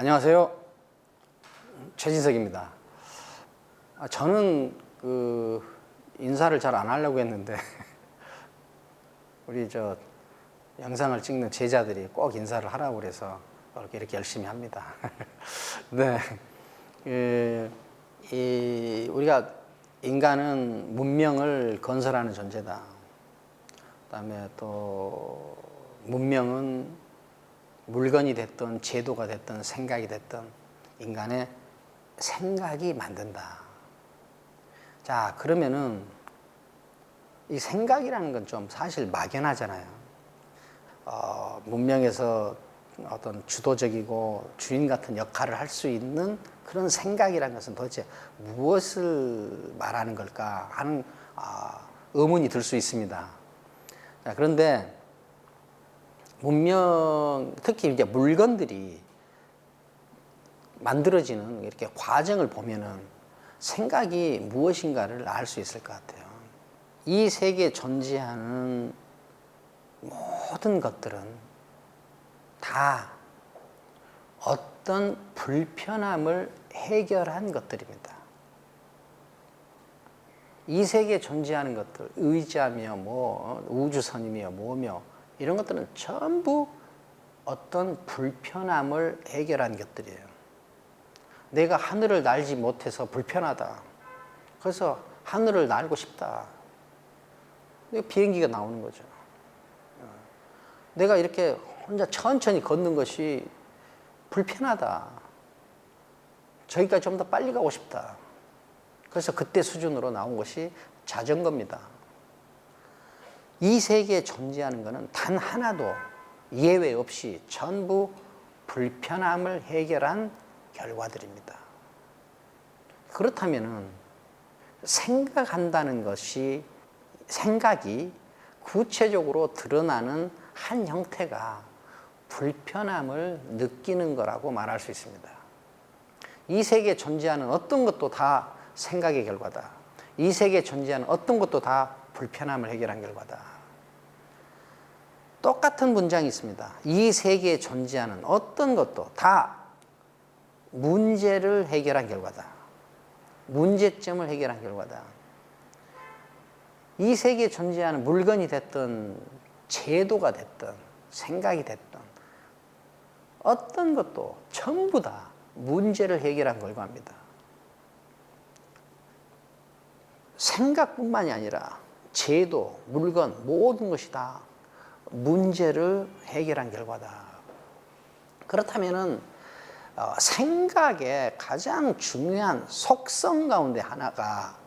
안녕하세요. 최진석입니다. 저는 인사를 잘 안 하려고 했는데 우리 영상을 찍는 제자들이 꼭 인사를 하라고 그래서 이렇게 열심히 합니다. 네, 우리가 인간은 문명을 건설하는 존재다. 그다음에 또 문명은 물건이 됐든 제도가 됐든 생각이 됐든 인간의 생각이 만든다. 자, 그러면은 이 생각이라는 건 좀 사실 막연하잖아요. 문명에서 어떤 주도적이고 주인 같은 역할을 할 수 있는 그런 생각이라는 것은 도대체 무엇을 말하는 걸까 하는 의문이 들 수 있습니다. 자, 그런데 문명, 특히 이제 물건들이 만들어지는 이렇게 과정을 보면은 생각이 무엇인가를 알 수 있을 것 같아요. 이 세계에 존재하는 모든 것들은 다 어떤 불편함을 해결한 것들입니다. 이 세계에 존재하는 것들, 의자며 우주선이며 뭐며 이런 것들은 전부 어떤 불편함을 해결한 것들이에요. 내가 하늘을 날지 못해서 불편하다. 그래서 하늘을 날고 싶다. 비행기가 나오는 거죠. 내가 이렇게 혼자 천천히 걷는 것이 불편하다. 저기까지 좀 더 빨리 가고 싶다. 그래서 그때 수준으로 나온 것이 자전거입니다. 이 세계에 존재하는 것은 단 하나도 예외 없이 전부 불편함을 해결한 결과들입니다. 그렇다면은 생각한다는 것이 생각이 구체적으로 드러나는 한 형태가 불편함을 느끼는 거라고 말할 수 있습니다. 이 세계에 존재하는 어떤 것도 다 생각의 결과다. 이 세계에 존재하는 어떤 것도 다 불편함을 해결한 결과다. 똑같은 문장이 있습니다. 이 세계에 존재하는 어떤 것도 다 문제를 해결한 결과다. 문제점을 해결한 결과다. 이 세계에 존재하는 물건이 됐든 제도가 됐든 생각이 됐든 어떤 것도 전부 다 문제를 해결한 결과입니다. 생각뿐만이 아니라 제도, 물건 모든 것이 다 문제를 해결한 결과다. 그렇다면은 생각의 가장 중요한 속성 가운데 하나가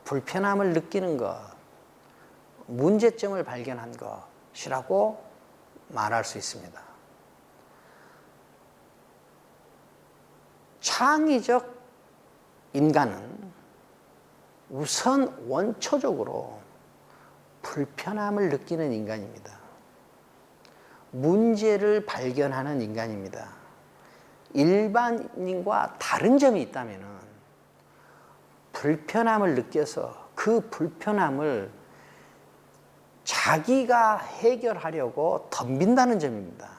불편함을 느끼는 것, 문제점을 발견한 것이라고 말할 수 있습니다. 창의적 인간은 우선 원초적으로 불편함을 느끼는 인간입니다. 문제를 발견하는 인간입니다. 일반인과 다른 점이 있다면 불편함을 느껴서 그 불편함을 자기가 해결하려고 덤빈다는 점입니다.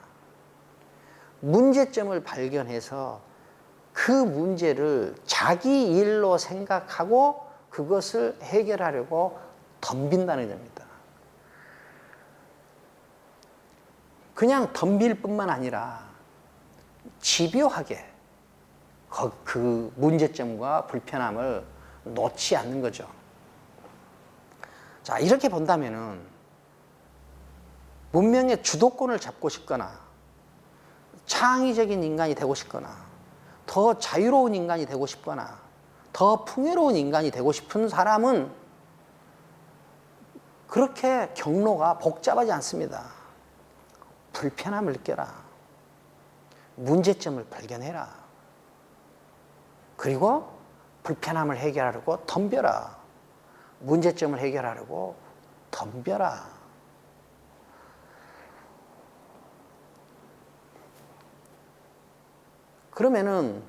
문제점을 발견해서 그 문제를 자기 일로 생각하고 그것을 해결하려고 덤빈다는 점입니다. 그냥 덤빌 뿐만 아니라 집요하게 그 문제점과 불편함을 놓지 않는 거죠. 자, 이렇게 본다면은 문명의 주도권을 잡고 싶거나 창의적인 인간이 되고 싶거나 더 자유로운 인간이 되고 싶거나 더 풍요로운 인간이 되고 싶은 사람은 그렇게 경로가 복잡하지 않습니다. 불편함을 느껴라. 문제점을 발견해라. 그리고 불편함을 해결하려고 덤벼라. 문제점을 해결하려고 덤벼라. 그러면은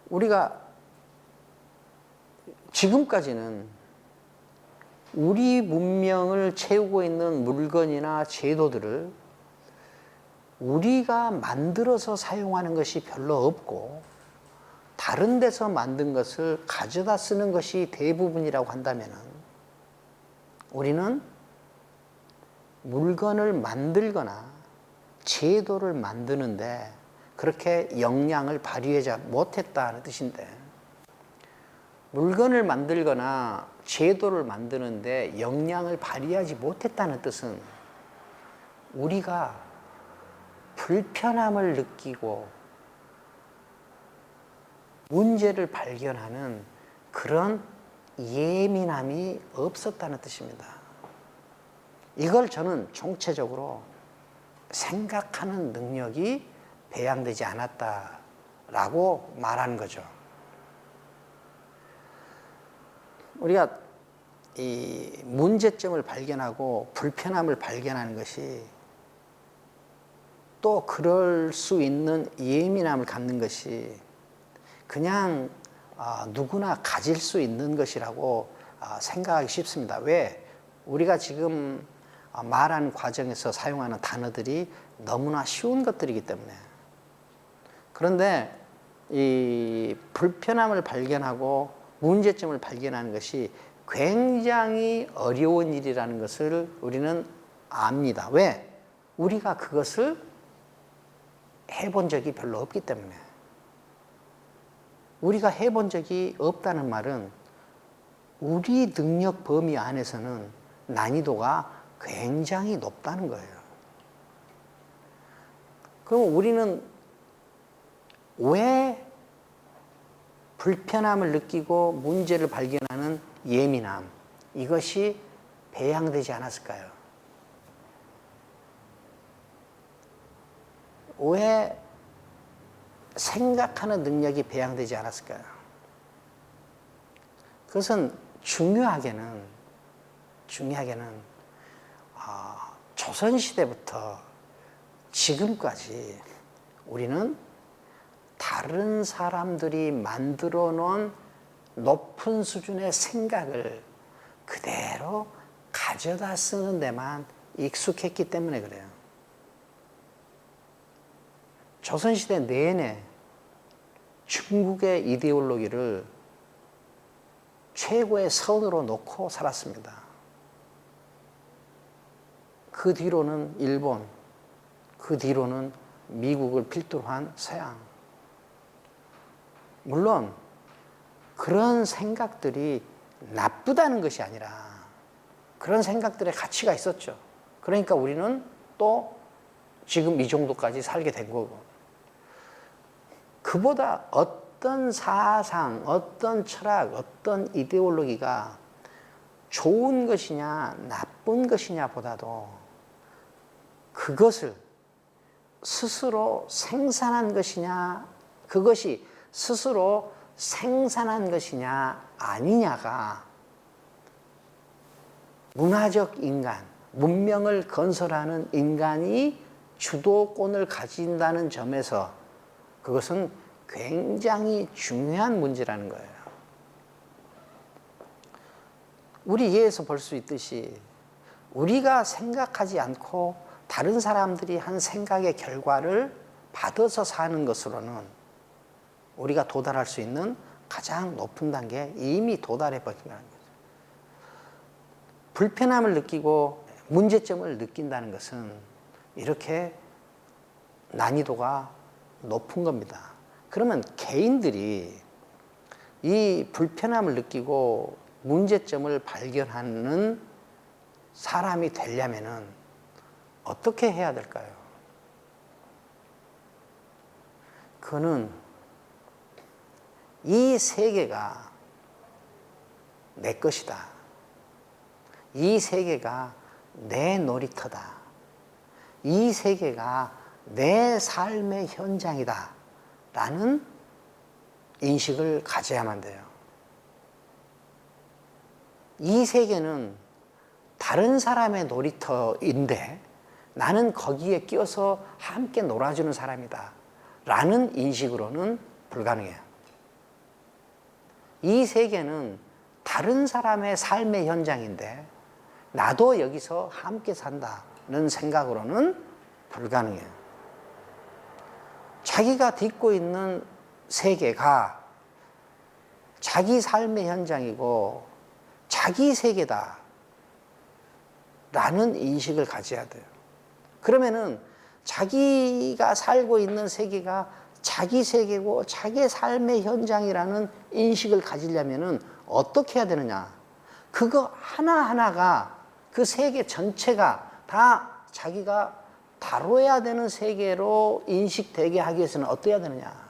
우리가 지금까지는 우리 문명을 채우고 있는 물건이나 제도들을 우리가 만들어서 사용하는 것이 별로 없고 다른 데서 만든 것을 가져다 쓰는 것이 대부분이라고 한다면 우리는 물건을 만들거나 제도를 만드는데 그렇게 역량을 발휘하지 못했다는 뜻인데, 물건을 만들거나 제도를 만드는데 역량을 발휘하지 못했다는 뜻은 우리가 불편함을 느끼고 문제를 발견하는 그런 예민함이 없었다는 뜻입니다. 이걸 저는 총체적으로 생각하는 능력이 배양되지 않았다라고 말하는 거죠. 우리가 이 문제점을 발견하고 불편함을 발견하는 것이 또 그럴 수 있는 예민함을 갖는 것이 그냥 누구나 가질 수 있는 것이라고 생각하기 쉽습니다. 왜? 우리가 지금 말하는 과정에서 사용하는 단어들이 너무나 쉬운 것들이기 때문에. 그런데 이 불편함을 발견하고 문제점을 발견하는 것이 굉장히 어려운 일이라는 것을 우리는 압니다. 왜? 우리가 그것을 해본 적이 별로 없기 때문에. 우리가 해본 적이 없다는 말은 우리 능력 범위 안에서는 난이도가 굉장히 높다는 거예요. 그럼 우리는 왜 불편함을 느끼고 문제를 발견하는 예민함, 이것이 배양되지 않았을까요? 왜 생각하는 능력이 배양되지 않았을까요? 그것은 중요하게는 조선시대부터 지금까지 우리는 다른 사람들이 만들어 놓은 높은 수준의 생각을 그대로 가져다 쓰는 데만 익숙했기 때문에 그래요. 조선시대 내내 중국의 이데올로기를 최고의 선으로 놓고 살았습니다. 그 뒤로는 일본, 그 뒤로는 미국을 필두로 한 서양. 물론 그런 생각들이 나쁘다는 것이 아니라 그런 생각들의 가치가 있었죠. 그러니까 우리는 또 지금 이 정도까지 살게 된 거고, 그보다 어떤 사상, 어떤 철학, 어떤 이데올로기가 좋은 것이냐 나쁜 것이냐 보다도 그것을 스스로 생산한 것이냐, 그것이 스스로 생산한 것이냐 아니냐가 문화적 인간, 문명을 건설하는 인간이 주도권을 가진다는 점에서 그것은 굉장히 중요한 문제라는 거예요. 우리 예에서 볼 수 있듯이 우리가 생각하지 않고 다른 사람들이 한 생각의 결과를 받아서 사는 것으로는 우리가 도달할 수 있는 가장 높은 단계에 이미 도달해 버린다는 거죠. 불편함을 느끼고 문제점을 느낀다는 것은 이렇게 난이도가 높은 겁니다. 그러면 개인들이 이 불편함을 느끼고 문제점을 발견하는 사람이 되려면은 어떻게 해야 될까요? 그는 이 세계가 내 것이다. 이 세계가 내 놀이터다. 이 세계가 내 삶의 현장이다. 라는 인식을 가져야만 돼요. 이 세계는 다른 사람의 놀이터인데 나는 거기에 끼어서 함께 놀아주는 사람이다. 라는 인식으로는 불가능해요. 이 세계는 다른 사람의 삶의 현장인데 나도 여기서 함께 산다는 생각으로는 불가능해요. 자기가 딛고 있는 세계가 자기 삶의 현장이고 자기 세계다 라는 인식을 가져야 돼요. 그러면은 자기가 살고 있는 세계가 자기 세계고 자기 삶의 현장이라는 인식을 가지려면은 어떻게 해야 되느냐? 그거 하나하나가 그 세계 전체가 다 자기가 다뤄야 되는 세계로 인식되게 하기 위해서는 어떻게 해야 되느냐?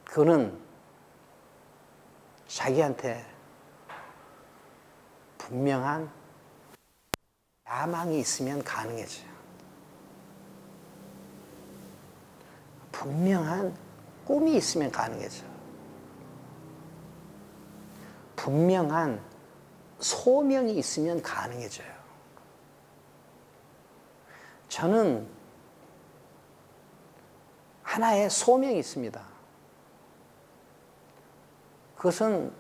그거는 자기한테 분명한 야망이 있으면 가능해져요. 분명한 꿈이 있으면 가능해져요. 분명한 소명이 있으면 가능해져요. 저는 하나의 소명이 있습니다. 그것은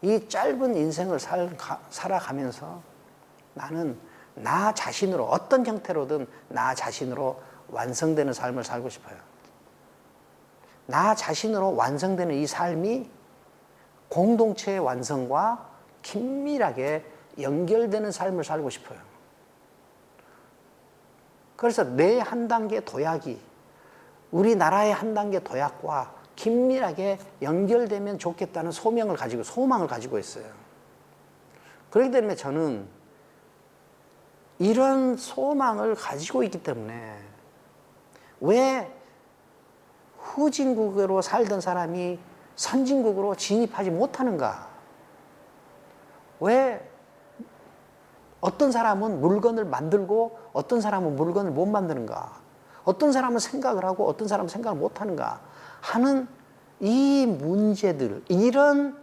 이 짧은 인생을 살아가면서 나는 나 자신으로 어떤 형태로든 나 자신으로 완성되는 삶을 살고 싶어요. 나 자신으로 완성되는 이 삶이 공동체의 완성과 긴밀하게 연결되는 삶을 살고 싶어요. 그래서 내 한 단계 도약이 우리나라의 한 단계 도약과 긴밀하게 연결되면 좋겠다는 소망을 가지고 있어요. 그렇기 때문에 저는 이런 소망을 가지고 있기 때문에 왜 후진국으로 살던 사람이 선진국으로 진입하지 못하는가? 왜 어떤 사람은 물건을 만들고 어떤 사람은 물건을 못 만드는가? 어떤 사람은 생각을 하고 어떤 사람은 생각을 못 하는가? 하는 이 문제들, 이런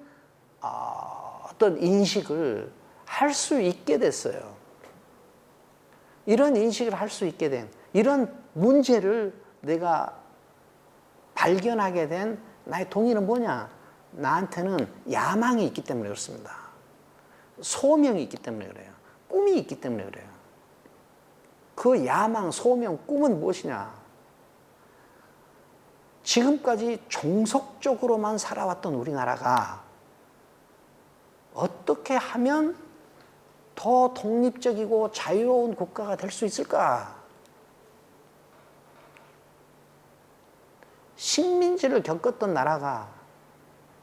어떤 인식을 할 수 있게 됐어요. 이런 인식을 할 수 있게 된, 이런 문제를 내가 발견하게 된 나의 동의는 뭐냐? 나한테는 야망이 있기 때문에 그렇습니다. 소명이 있기 때문에 그래요. 꿈이 있기 때문에 그래요. 그 야망, 소명, 꿈은 무엇이냐? 지금까지 종속적으로만 살아왔던 우리나라가 어떻게 하면 더 독립적이고 자유로운 국가가 될 수 있을까? 식민지를 겪었던 나라가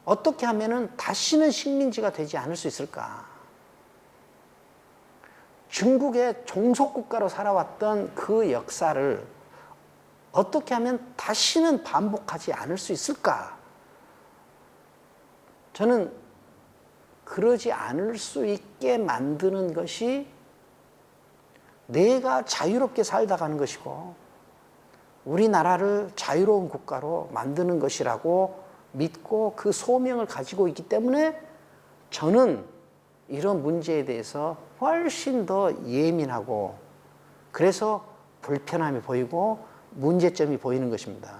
어떻게 하면 다시는 식민지가 되지 않을 수 있을까? 중국의 종속국가로 살아왔던 그 역사를 어떻게 하면 다시는 반복하지 않을 수 있을까? 저는 그러지 않을 수 있게 만드는 것이 내가 자유롭게 살다 가는 것이고 우리나라를 자유로운 국가로 만드는 것이라고 믿고 그 소명을 가지고 있기 때문에 저는 이런 문제에 대해서 훨씬 더 예민하고 그래서 불편함이 보이고 문제점이 보이는 것입니다.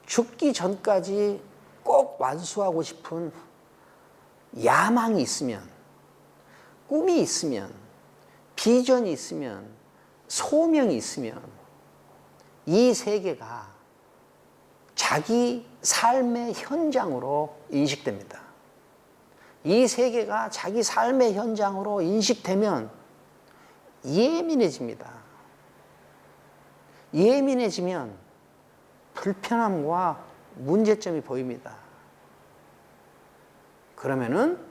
죽기 전까지 꼭 완수하고 싶은 야망이 있으면, 꿈이 있으면, 비전이 있으면, 소명이 있으면 이 세계가 자기 삶의 현장으로 인식됩니다. 이 세계가 자기 삶의 현장으로 인식되면 예민해집니다. 예민해지면 불편함과 문제점이 보입니다. 그러면은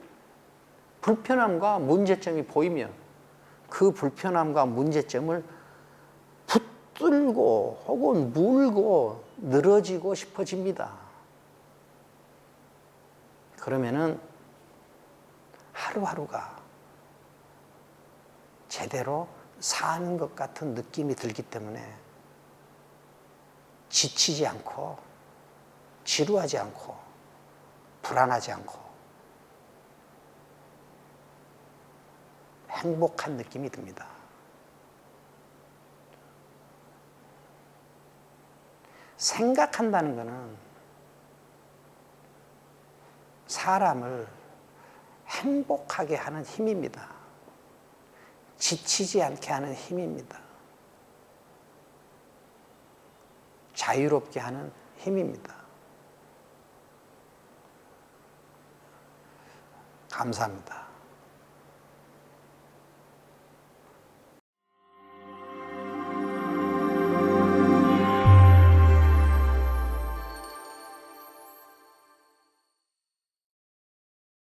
불편함과 문제점이 보이면 그 불편함과 문제점을 붙들고 혹은 물고 늘어지고 싶어집니다. 그러면은 하루하루가 제대로 사는 것 같은 느낌이 들기 때문에 지치지 않고 지루하지 않고 불안하지 않고 행복한 느낌이 듭니다. 생각한다는 것은 사람을 행복하게 하는 힘입니다. 지치지 않게 하는 힘입니다. 자유롭게 하는 힘입니다. 감사합니다.